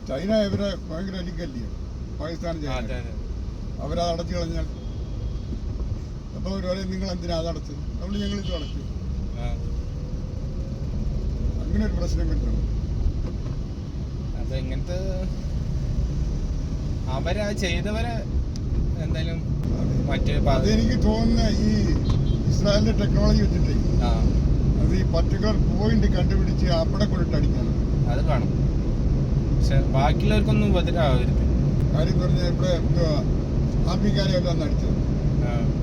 China ഇവരെ ഭയങ്കര അലിക്കല്ലേ, Pakistan China. അവരത് അടച്ചു കളഞ്ഞാൽ അപ്പോൾ അവർ പറയും നിങ്ങൾ എന്തിനാ അതടച്ച്, നമ്മൾ ഞങ്ങളിത് അടച്ചു. അങ്ങനെ ഒരു പ്രശ്നം വരുന്നുണ്ട്. ഇങ്ങനത്തെ അവരാ ചെയ്തവരെ എന്തായാലും അതെനിക്ക് തോന്നുന്ന ഈ ഇസ്രായേലിന്റെ ടെക്നോളജി വെച്ചിട്ട് അത് ഈ പർട്ടിക്കുലർ പോയിന്റ് കണ്ടുപിടിച്ച് അവിടെ കൊണ്ടിട്ട് അടിക്കണം. അത് കാണും. പക്ഷെ ബാക്കിയുള്ളവർക്കൊന്നും ഉപദ്രവരുത്. കാര്യം പറഞ്ഞാൽ ഇവിടെ ആർമിക്കാരെ എല്ലാം ഒന്ന് അടിച്ചത്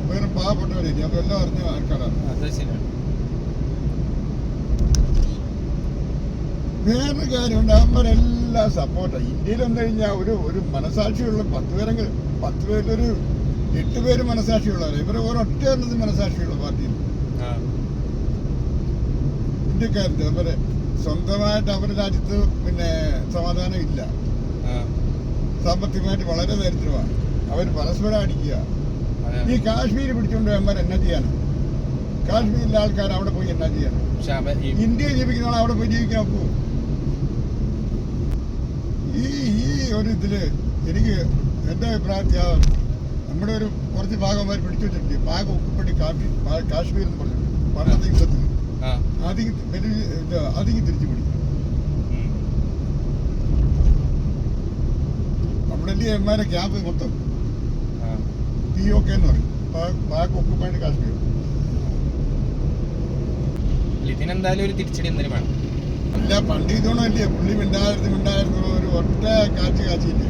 വേറെ പാവപ്പെട്ടവരില്ല, അതെല്ലാം അറിഞ്ഞ ആൾക്കാരാണ്. അത് ശരിയാണ്. വേറൊരു കാര്യമുണ്ട്, അവന്മാരെല്ലാം സപ്പോർട്ടാണ്. ഇന്ത്യയിൽ വന്നു കഴിഞ്ഞാൽ ഒരു മനസാക്ഷിയുള്ള 10 പേരിലൊരു 8 പേര് മനസാക്ഷിയുള്ളവരാണ്. ഇവർ ഒരൊറ്റ മനസാക്ഷിയുള്ള പാർട്ടിയിൽ ഇന്ത്യക്കാരുടെ. അവരെ സ്വന്തമായിട്ട് അവരുടെ രാജ്യത്ത് പിന്നെ സമാധാനം ഇല്ല, സാമ്പത്തികമായിട്ട് വളരെ ദരിദ്രമാണ്. അവർ പരസ്പരം അടിക്കുക. ഈ കാശ്മീർ പിടിച്ചുകൊണ്ട് അവന്മാർ എന്നാ ചെയ്യാനും? കാശ്മീരിലെ ആൾക്കാർ അവിടെ പോയി എന്നാ ചെയ്യാനും? ഇന്ത്യയിൽ ജീവിക്കുന്ന അവിടെ പോയി ജീവിക്കാൻ ഒക്കും? ഈ ഒരു ഇതില് എനിക്ക് എൻ്റെ അഭിപ്രായത്തിൽ നമ്മുടെ ഒരു കുറച്ച് ഭാഗന്മാർ പിടിച്ചു വെച്ചിട്ടുണ്ട്. പാക് ഒക്കപ്പെട്ടി കാശ്മീർ എന്ന് പറഞ്ഞിട്ടുണ്ട്. പണ്ടത്തെ യുദ്ധത്തിൽ അധികം തിരിച്ചു പിടിക്കും. അവിടെ എമ്മാരെ ക്യാമ്പ് മൊത്തം POK എന്ന് പറയും, പാക് ഒക്കുപ്പൈഡ് കാശ്മീർ. ഇതിനെന്തായാലും ഒരു തിരിച്ചടി എന്തായാലും വേണം. അല്ല, പണ്ട് ഇതോണല്ലേ പുള്ളി മിണ്ടായിരുന്നു ഒരു ഒറ്റ കാച്ചില്ലേ.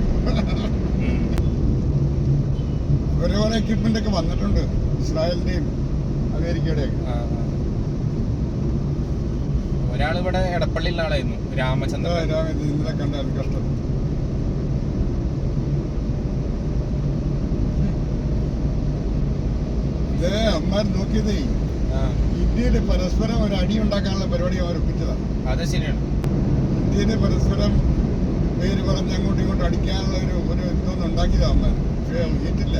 അവരോരോ എക്യുപ്മെന്റ് ഒക്കെ വന്നിട്ടുണ്ട് ഇസ്രായേലിന്റെയും അമേരിക്കയുടെയും. ഒരാളിവിടെ എടപ്പള്ളിയിലുള്ള ആളായിരുന്നു, രാമചന്ദ്രൻ. ഇന്നലെ കണ്ടായിരുന്നു, കഷ്ടം. ഇതേ അമ്മമാർ നോക്കിയതേ ഇന്ത്യയില് പരസ്പരം ഒരു അടി ഉണ്ടാക്കാനുള്ള പരിപാടി അവർ ഒപ്പിച്ചതാണ്. അത് ശരിയാണ്. ഇന്ത്യയില് പരസ്പരം പേര് പറഞ്ഞ് അങ്ങോട്ടും ഇങ്ങോട്ടും അടിക്കാനുള്ള ഒരു എന്തോന്ന് ഉണ്ടാക്കിയതാണ് അമ്മമാർ. പക്ഷേ ഏറ്റില്ല.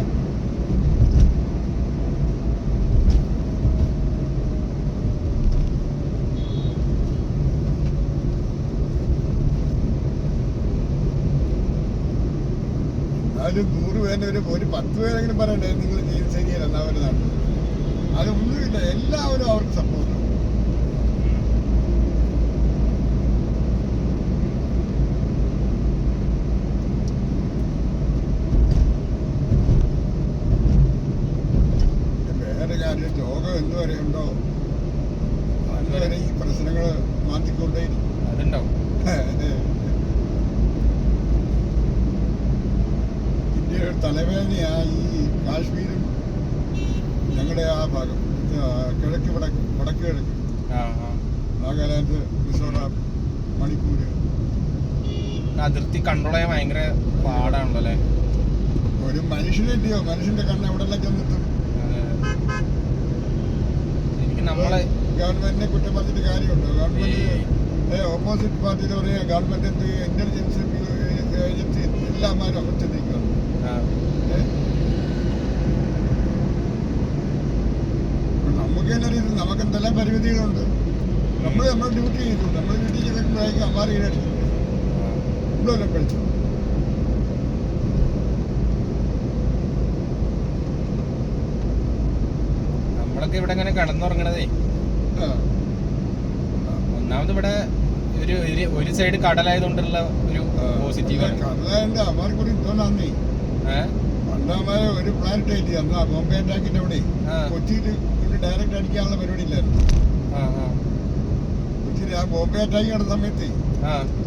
എന്നാലും 100 പേരെ ഒരു 10 പേരെങ്കിലും പറയണ്ടേ നിങ്ങൾ ചെയ്ത് ശരിയല്ല എന്നാ അവരുടെ നാട്ടിൽ. അതൊന്നുമില്ല, എല്ലാവരും അവർക്ക് സപ്പോർട്ടാണ്. വേറെ കാര്യം, ലോകം എന്തുവരെ ഉണ്ടോ അതുവരെ ഈ പ്രശ്നങ്ങൾ മാറ്റിക്കൊണ്ടേയിരിക്കും. അതുണ്ടാവും. ഇന്ത്യയുടെ തലവേദനയാ ഈ കാശ്മീരും ഞങ്ങളുടെ ആ ഭാഗം, കിഴക്ക് വടക്ക് കിഴക്ക്, നാഗാലാൻഡ്, മിസോറാം, മണിപ്പൂര്. അതിർത്തി കൺട്രോൾ ചെയ്യാൻ ഭയങ്കര പാടാണല്ലോ അല്ലേ? ഒരു മനുഷ്യനില്ലയോ, മനുഷ്യന്റെ കണ്ണ് എവിടെല്ലാം ചെന്നെത്തും. നമ്മളെ ഗവൺമെന്റിനെ കുറ്റം പറഞ്ഞിട്ട് കാര്യമുണ്ടോ? ഗവൺമെന്റ് ഓപ്പോസിറ്റ് പാർട്ടിയിൽ പറയുക ഗവൺമെന്റ് ഇന്റലിജൻസ് ഏജൻസി എല്ലാമാരും അവർ ചിന്തിക്കുകയാണ്. നമുക്ക് തന്നെ അറിയുന്നത് നമുക്ക് എന്തെല്ലാം പരിമിതികളുണ്ട്. നമ്മുടെ ഡ്യൂട്ടി ചെയ്തു, നമ്മൾ ഡ്യൂട്ടി ചെയ്തപ്പോഴേക്കും അമ്മാർ ഈടടിക്കും, നമ്മളെല്ലാം പഠിച്ചു. നമ്മളൊക്കെ ഇവിടെ ഇങ്ങനെ കിടന്നുറങ്ങണതേ, ഒന്നാമത് ഇവിടെ ഒരു സൈഡ് കടലായതുകൊണ്ടുള്ള ഒരു പോസിറ്റീവാണ്. കടലായതുകൊണ്ട് അമ്മാർക്ക് കൂടി തോന്നാന്നേ. പണ്ടമാരെ ഒരു പ്ലാനറ്റ് ആയിട്ട് അന്ന് ബോംബെ അറ്റാക്കിന്റെ അവിടെ കൊച്ചിയിൽ ഡയറക്റ്റ് അടിക്കാനുള്ള പരിപാടി ഇല്ലായിരുന്നു. കൊച്ചിയിൽ ആ ബോംബെ അറ്റാക്ക് നടന്ന സമയത്ത്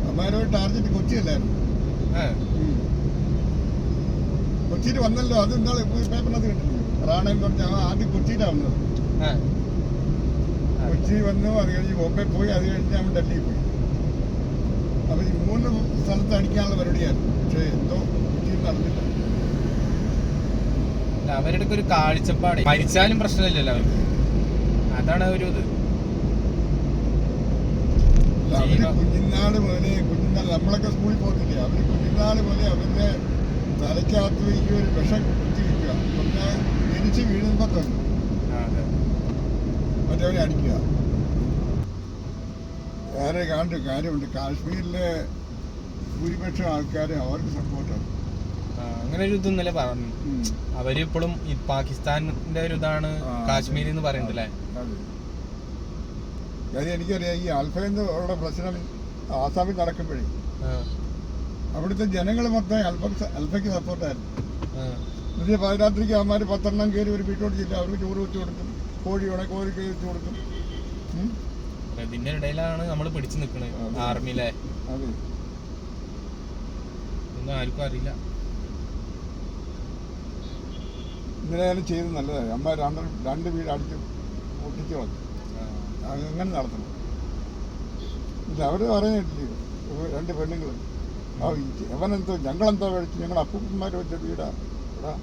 അമ്മാരോ ടാർഗറ്റ് കൊച്ചിയല്ലായിരുന്നു. കൊച്ചിയിൽ വന്നല്ലോ, അത് എന്താണ് പേപ്പറിനകത്ത് കണ്ടിട്ടുണ്ട്. റാണെന്ന് പറഞ്ഞാൽ ആദ്യം കൊച്ചിയിലാണ് വന്നത്. കൊച്ചി വന്നു, അത് കഴിഞ്ഞ് ബോംബെ പോയി, അത് കഴിഞ്ഞ് അവൻ ഡൽഹിയിൽ പോയി. അപ്പൊ ഈ 3 സ്ഥലത്ത് അടിക്കാനുള്ള പരിപാടിയായിരുന്നു. പക്ഷെ എന്തോ കൊച്ചിയിൽ നടന്നില്ല. അവരുടെ ഒരു കാഴ്ചപ്പാട്, മരിച്ചാലും പ്രശ്നമില്ലല്ലോ അവർക്ക്. അതാണ് ഒരു ഇത്. അവര് കുഞ്ഞിനാള് പോലെ നമ്മളൊക്കെ സ്കൂളിൽ പോകത്തില്ലേ, അവര് കുഞ്ഞിനാള് പോലെ അവരുടെ തലയ്ക്കകത്ത് ഈ ഒരു വിഷം കുത്തി വയ്ക്കുക, പറഞ്ഞാൽ ജനിച്ച് വീഴുമ്പോ തന്നെ മറ്റവരെ അടിക്കുക. വേറെ കാര്യമുണ്ട്. കാശ്മീരിലെ ഭൂരിപക്ഷം ആൾക്കാരും അവർക്ക് സപ്പോർട്ടാണ്. അങ്ങനെ ഒരു ഇതൊന്നല്ലേ പറഞ്ഞു. അവര് ഇപ്പോഴും ഈ പാകിസ്ഥാന്റെ ഒരു ഇതാണ് കാശ്മീർ എന്ന് പറയുന്നത്. കാര്യം എനിക്കറിയാം, ഈ അൽഫയുടെ പ്രശ്നം ആസാമിൽ നടക്കുമ്പോഴേ അവിടുത്തെ ജനങ്ങൾ മൊത്തം അൽഫയ്ക്ക് സപ്പോർട്ടായിരുന്നു. എന്നിട്ട് പാതിരാത്രിക്ക് അവന്മാർ 10 കയറി ഒരു വീട്ടോട് ചെല്ലും, അവർക്ക് ചോറ് വെച്ച് കൊടുക്കും, കോഴിക്ക് വെച്ച് കൊടുക്കും. ഇതിന്റെ ഇടയിലാണ് നമ്മൾ പിടിച്ചു നിൽക്കുന്നത് ആർമിയിലെ. അതെ, ഒന്നും ആർക്കും അറിയില്ല. ഇങ്ങനെയാണ് ചെയ്ത് നല്ലതായി. അമ്മ രണ്ട് വീട് അടിച്ച് പൊട്ടിച്ച് കളഞ്ഞു. അങ്ങനെ നടത്തണം. എന്നിട്ട് അവർ പറയുന്നില്ല, 2 പെണ്ണുങ്ങൾ അവനെന്തോ ഞങ്ങളെന്തോ മേടിച്ചു, ഞങ്ങളുടെ അപ്പൂപ്പന്മാർ വെച്ച വീടാ. എടാ,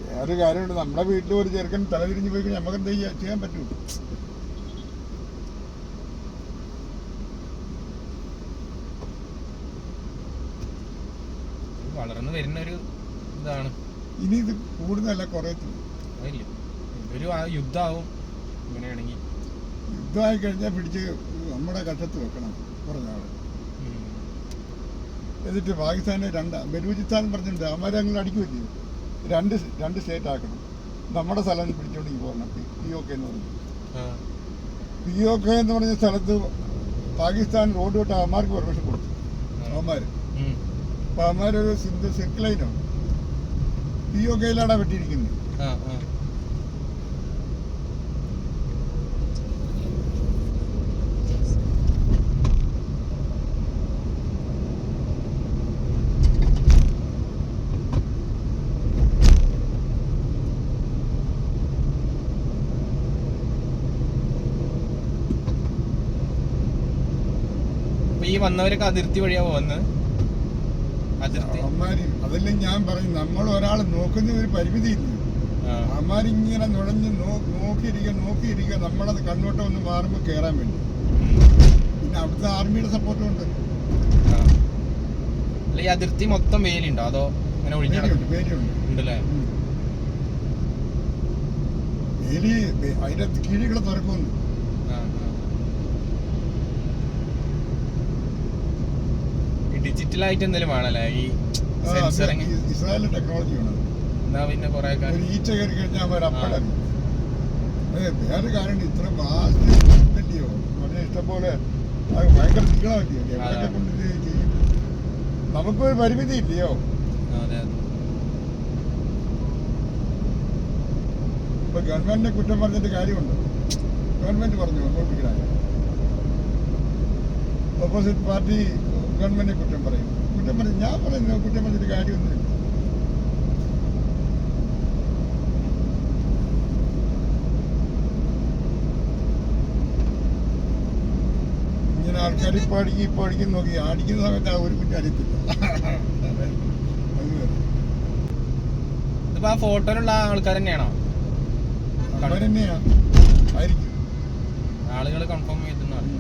വേറൊരു കാര്യമുണ്ട്, നമ്മുടെ വീട്ടിൽ ഒരു ചെറുക്കൻ തലതിരിഞ്ഞ് പോയി കഴിഞ്ഞാൽ നമുക്ക് എന്താ ചെയ്യാൻ പറ്റൂ? വളർന്നു വരുന്ന ഒരു ഇതാണ്. ഇനി ഇത് കൂടുതലല്ല, കുറയത്തില്ല. ഒരു യുദ്ധമാവും ഇങ്ങനെയാണെങ്കിൽ. യുദ്ധമായി കഴിഞ്ഞാൽ പിടിച്ച് നമ്മുടെ കക്ഷത്ത് വെക്കണം കുറഞ്ഞാൾ. എന്നിട്ട് പാകിസ്ഥാനെ ബലൂചിസ്ഥാൻ പറഞ്ഞിട്ടുണ്ട്, അവന്മാരെ അങ്ങനെ അടിക്കുകയും രണ്ട് സ്റ്റേറ്റ് ആക്കണം. നമ്മുടെ സ്ഥലം പിടിച്ചോണ്ട് പോകണം. POK എന്ന് പറഞ്ഞു. POK എന്ന് പറഞ്ഞ സ്ഥലത്ത് പാകിസ്ഥാൻ റോഡ് വിട്ട് അവന്മാർക്ക് പെർമിഷൻ കൊടുത്തു. അവന്മാർ അപ്പം അവന്മാരൊരു സിൽക്ക് ലൈനാണ് POKയിലാണ് വെട്ടിയിരിക്കുന്നത്. ഈ വന്നവരൊക്കെ അതിർത്തി വഴിയാ വന്ന് അതെല്ലാം ഞാൻ പറയും. നമ്മൾ ഒരാൾ നോക്കുന്ന ഒരു പരിമിതി ഇല്ല. അമ്മാരിങ്ങനെ നുഴഞ്ഞ് നോക്കിയിരിക്കുക നമ്മളത് കണ്ണോട്ടം ഒന്ന് മാറുമ്പോൾ കയറാൻ വേണ്ടി. പിന്നെ അവിടുത്തെ ആർമിയുടെ സപ്പോർട്ടും ഉണ്ട്. ഈ അതിർത്തി മൊത്തം വേലിയുണ്ടോ അതോ ഇങ്ങനെ വേലിയുണ്ട്? ഉണ്ടല്ലേ? വേലി അതിന്റെ കീഴികളെ തുറക്കുന്നു. ഡിജിറ്റലായിട്ട് എന്തെങ്കിലും വേണല്ലേ ഈ സെൻസറിങ്? ഇസ്രായേലിന്റെ ടെക്നോളജി വേണം. എന്നാ പിന്നെ കുറെ ഒരു ഈച്ച കയറി കഴിഞ്ഞാൽ അവർ അപ്പടം. വേറെ കാര്യമുണ്ട്, ഇത്ര വാസ്റ്റല്ലയോ വളരെ ഇഷ്ടംപോലെ. അത് ഭയങ്കര നീളമല്ലയോ, എവിടെയൊക്കെ കൊണ്ട് ചെയ്യും. നമുക്കൊരു പരിമിതി ഇല്ലയോ? ഇപ്പൊ ഗവൺമെന്റിനെ കുറ്റം പറഞ്ഞിട്ട് കാര്യമുണ്ട്. ഗവൺമെന്റ് പറഞ്ഞു ഓർമ്മിപ്പിക്കാൻ. ഓപ്പോസിറ്റ് പാർട്ടി ഗവൺമെന്റിനെ കുറ്റം പറയും. ഞാൻ പറയുന്നത് കുറ്റം പറഞ്ഞിട്ട് കാര്യമൊന്നുമില്ല. ഇങ്ങനെ ആൾക്കാർ ഇപ്പൊ അടിക്കും നോക്കി അടിക്കുന്ന സമയത്ത് ആ ഒരു കുറ്റം അറിയത്തില്ല. ആ ഫോട്ടോയിലുള്ള ആൾക്കാർ തന്നെയാണോ? അവരെന്നെയാ ആയിരിക്കും. ആളുകൾ കൺഫേം ചെയ്തെന്ന് പറഞ്ഞു.